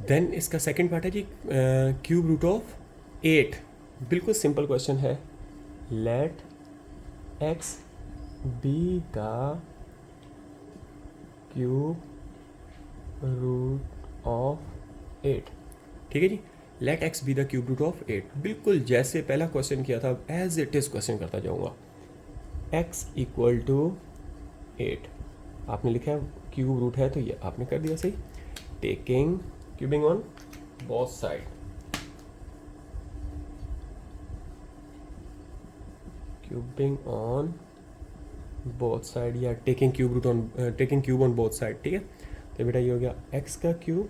Then इसका second part है जी cube root of 8। बिल्कुल सिंपल क्वेश्चन है, let x be the cube root of 8। ठीक है जी, let x be the cube root of 8। बिल्कुल जैसे पहला क्वेश्चन किया था एज इट इज़ क्वेश्चन करता जाऊँगा। एक्स इक्वल टू 8 आपने लिखा है, क्यूब रूट है तो ये आपने कर दिया सही। Taking cubing on both side, cubing on both side या taking cube root on taking cube on both side. ठीक है, तो बेटा ये हो गया एक्स का क्यूब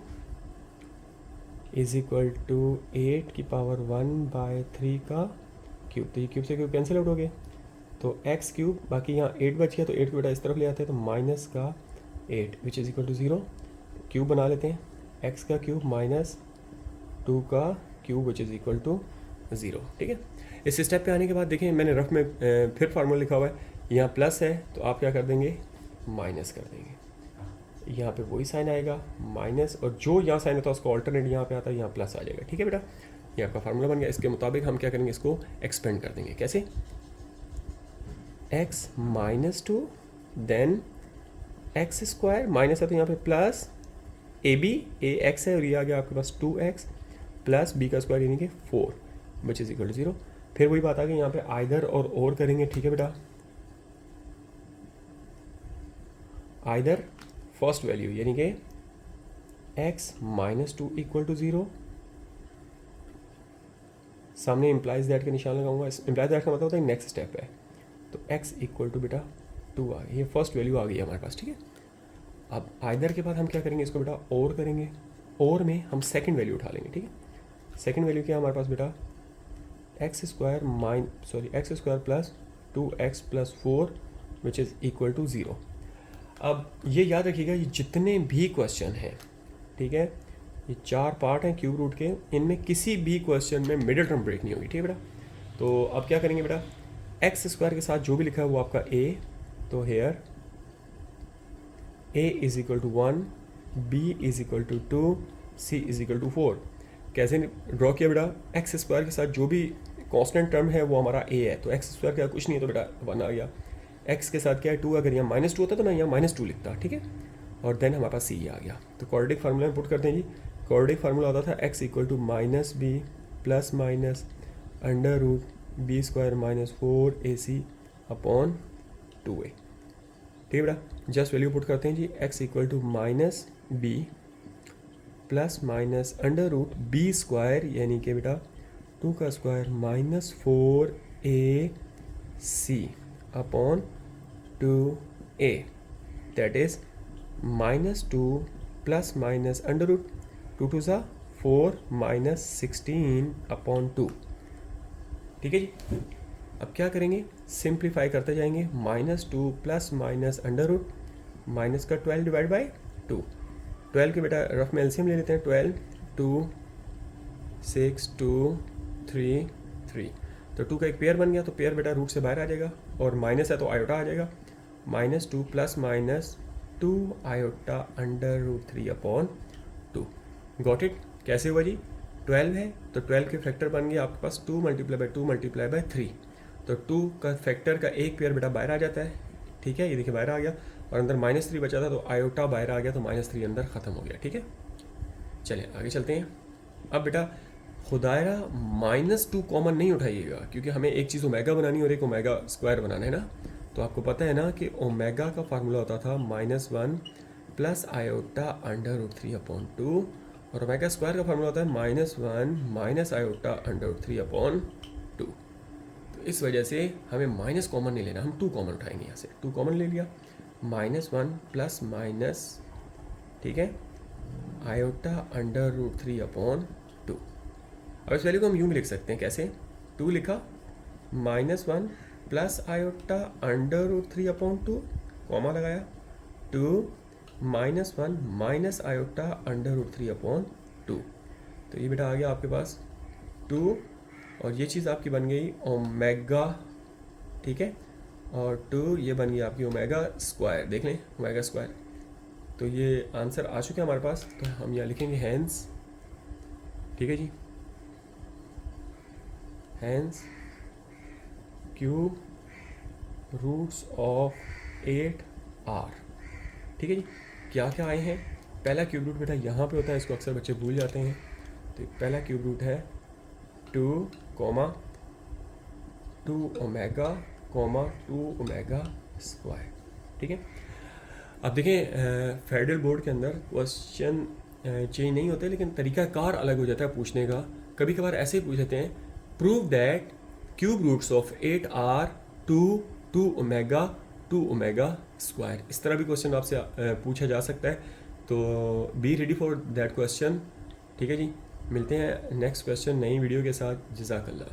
इज इक्वल टू 8 की पावर 1/3 का क्यूब। तो ये क्यूब से क्यूब कैंसिल आउट हो गए, तो एक्स क्यूब, बाकी यहाँ 8 बच गया तो 8 को बेटा इस तरफ ले आते हैं तो माइनस का 8 which is equal to 0। Cube बना लेते हैं, एक्स का क्यूब माइनस 2 का cube which is equal to 0। ठीक है, इस स्टेप पे आने के बाद देखें मैंने रफ में फिर फार्मूला लिखा हुआ है, यहाँ प्लस है तो आप क्या कर देंगे, माइनस कर देंगे। यहाँ पे वही साइन आएगा माइनस, और जो यहाँ साइन होता है उसको ऑल्टरनेट यहाँ पे आता है, यहाँ प्लस आ जाएगा। ठीक है बेटा, ये आपका फार्मूला बन गया। इसके मुताबिक हम क्या करेंगे, इसको एक्सपेंड कर देंगे। कैसे, x minus 2 then x square, minus है तो यहाँ पे plus a b, a x है और ये आ गया आपके पास 2x प्लस बी का स्क्वायर यानी कि 4 विच इज इक्वल टू 0। फिर वही बात आ गई, यहाँ पे आइदर और करेंगे। ठीक है बेटा, आइदर फर्स्ट वैल्यू यानी कि x माइनस 2 इक्वल टू 0, सामने इम्प्लाइज दैट का निशान लगाऊंगा। इम्प्लाइज दैट का मतलब होता है नेक्स्ट स्टेप है, तो x इक्वल टू बेटा 2 आ गई, ये फर्स्ट वैल्यू आ गई है हमारे पास। ठीक है, अब आइदर के बाद हम क्या करेंगे, इसको बेटा और करेंगे, और में हम सेकंड वैल्यू उठा लेंगे। ठीक है, सेकंड वैल्यू क्या है हमारे पास बेटा, x square plus 2x plus 4 which is equal to 0। अब ये याद रखिएगा, ये जितने भी क्वेश्चन हैं, ठीक है, ये 4 पार्ट हैं क्यूब रूट के, इनमें किसी भी क्वेश्चन में मिडिल टर्म ब्रेक नहीं होगी। ठीक है बेटा, तो अब क्या करेंगे बेटा, एक्स स्क्वायर के साथ जो भी लिखा है वो आपका a, तो here a is equal to 1, b is equal to 2, c is equal to 4। कैसे ड्रॉ किया बेटा, एक्स स्क्वायर के साथ जो भी कांस्टेंट टर्म है वो हमारा a है, तो एक्स स्क्वायर क्या कुछ नहीं है तो बेटा 1 आ गया। एक्स के साथ क्या है 2, अगर यहाँ -2 होता तो मैं यहाँ -2 लिखता। ठीक है, और देन हमारे पास c आ गया। तो क्वाड्रेटिक फार्मूला में पुट करते हैं जी। क्वाड्रेटिक फार्मूला होता था x equal to minus b plus minus under root b square minus 4ac upon 2a। ठीक है बेटा, जस्ट वैल्यू पुट करते हैं जी, x equal to minus b plus minus under root b square यानी कि बेटा 2 का स्क्वायर minus 4ac upon 2a, that is -2 plus minus under root 2 टू सा 4 माइनस 16 अपॉन 2। ठीक है जी, अब क्या करेंगे, सिंप्लीफाई करते जाएंगे, -2 plus minus under root minus का 12 डिवाइड बाई 2। 12 के बेटा रफ में एलसीएम ले लेते हैं, 12 2 6 2 3 3, तो 2 का एक पेयर बन गया, तो पेयर बेटा रूट से बाहर आ जाएगा, और माइनस है तो आयोटा आ जाएगा, -2 plus minus 2 iota under root 3 upon 2। Got it, कैसे हुआ जी, 12 है तो 12 के फैक्टर बन गया आपके पास 2 मल्टीप्लाई बाई 2 मल्टीप्लाई बाई 3, तो 2 का फैक्टर का एक पेयर बेटा बाहर आ जाता है। ठीक है, ये देखिए बाहर आ गया, और अंदर -3 बचा था तो आयोटा बाहर आ गया, तो -3 अंदर ख़त्म हो गया। ठीक है, चलिए आगे चलते हैं। अब बेटा खुदायरा -2 कॉमन नहीं उठाइएगा, क्योंकि हमें एक चीज़ ओमेगा बनानी और एक ओमेगा स्क्वायर बनाना है ना। तो आपको पता है ना कि ओमेगा का फार्मूला होता था -1 plus iota under root 3 upon 2, और ओमेगा स्क्वायर का फार्मूला होता है -1 minus iota under root 3 upon 2। तो इस वजह से हमें माइनस कॉमन नहीं लेना, हम 2 कॉमन उठाएंगे। यहाँ से 2 कॉमन ले लिया, -1 प्लस माइनस, ठीक है, आयोटा अंडर रूट 3 अपॉन 2। अब इस वैल्यू को हम यूँ भी लिख सकते हैं, कैसे, 2 लिखा, -1 plus iota under root 3 upon 2, comma लगाया, 2 -1 minus iota under root 3 upon 2। तो ये बेटा आ गया आपके पास 2, और ये चीज़ आपकी बन गई ओमेगा। ठीक है, और 2 ये बन गई आपकी ओमेगा स्क्वायर, देख लें ओमेगा स्क्वायर। तो ये आंसर आ चुका है हमारे पास, तो हम यहाँ लिखेंगे हैंस ठीक है जी। Hence cube roots of 8 are. ठीक है जी। क्या क्या आए हैं? पहला क्यूब रूट बेटा यहाँ पे होता है, इसको अक्सर बच्चे भूल जाते हैं। तो पहला क्यूब रूट है 2, 2 ओमेगा, 2 ओमेगा स्क्वायर। ठीक है। अब देखें फेडरल बोर्ड के अंदर क्वेश्चन चेंज नहीं होते, लेकिन तरीकाकार अलग हो जाता है पूछने का। कभी कभार ऐसे ही पूछ लेते हैं, prove that cube roots of 8 are 2 omega square. इस तरह भी क्वेश्चन आपसे पूछा जा सकता है, तो be ready for that question. ठीक है जी। मिलते हैं नेक्स्ट क्वेश्चन नई वीडियो के साथ। जज़ाकल्लाह।